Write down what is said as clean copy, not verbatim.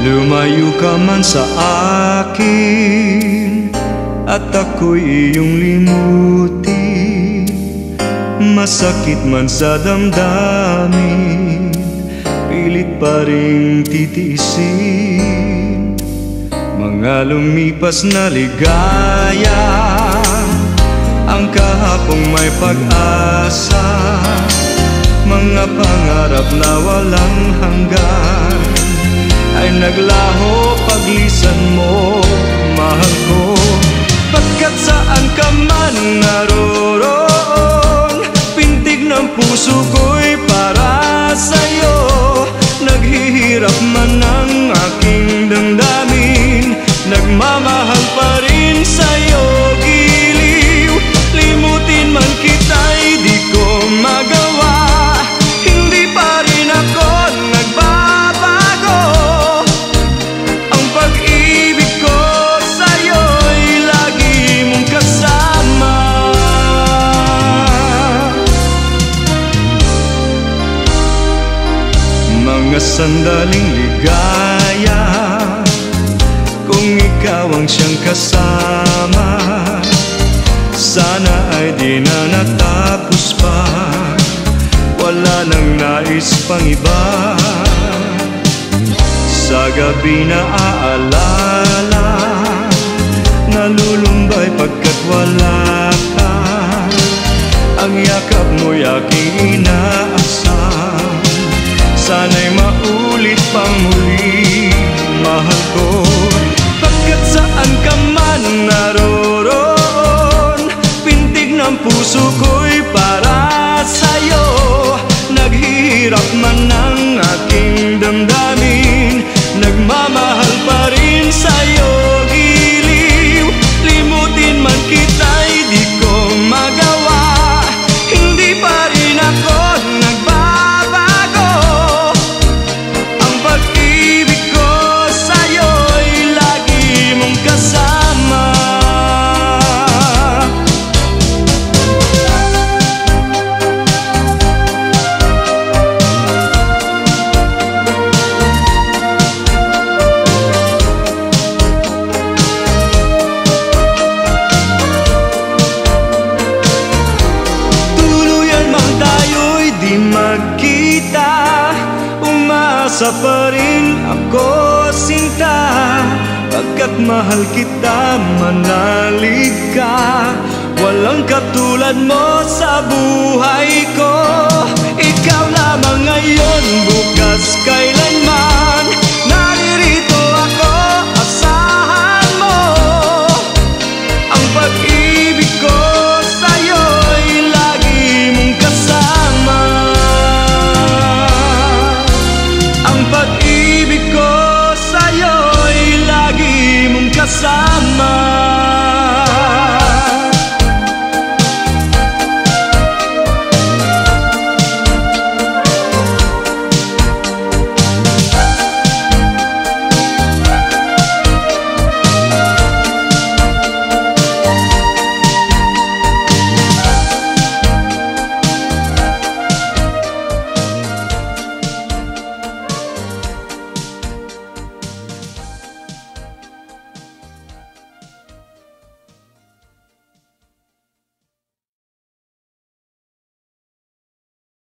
Lumayo ka man sa akin at ako'y iyong limutin. Masakit man sa damdamin, pilit pa ring titiisin. Mga lumipas na ligaya, ang kahapong may pag-asa. Mga pangarap na walang hanggan ay naglaho paglisan mo, mahal ko. Pagkat saan ka man naroroon, pintig ng puso ko'y para sa'yo. Naghihirap man ang aking damdamin, nagmamahal pa rin sa'yo. Giliw, limutin man kita'y di ko magawa. Hindi pa rin ako nagbabago. Ang pag-ibig ko sa'yo'y lagi mong kasama. Mga sandaling ligaya, kung ikaw ang siyang kasama, sana ay di na natapos pa. Wala nang nais pang iba. Sa gabi na aalala, nalulumbay pagkat wala ka. Ang yakap mo'y aking inaasam, sana'y maulit pang muli, mahal ko. Pagkat saan ka man naroroon, pintig ng puso ko'y para sa'yo. Naghihirap man ang aking damdamin, nagmamahal pa rin sa'yo. Giliw, limutin man kita'y di ko magawa. Hindi pa rin ako nagbabago. Ang pag-ibig ko sa'yo'y lagi mong kasama. Magkita, umasa pa rin ako, sinta. Pagkat mahal kita, manalig ka. Walang katulad mo sa buhay ko. Ikaw lamang ngayon, bukas kailanman. Naririto ako, asahan mo. Ang pag-ibig ko sa'yo'y lagi mong kasama. Ang pag-ibig ko sa'yo'y lagi mong kasama.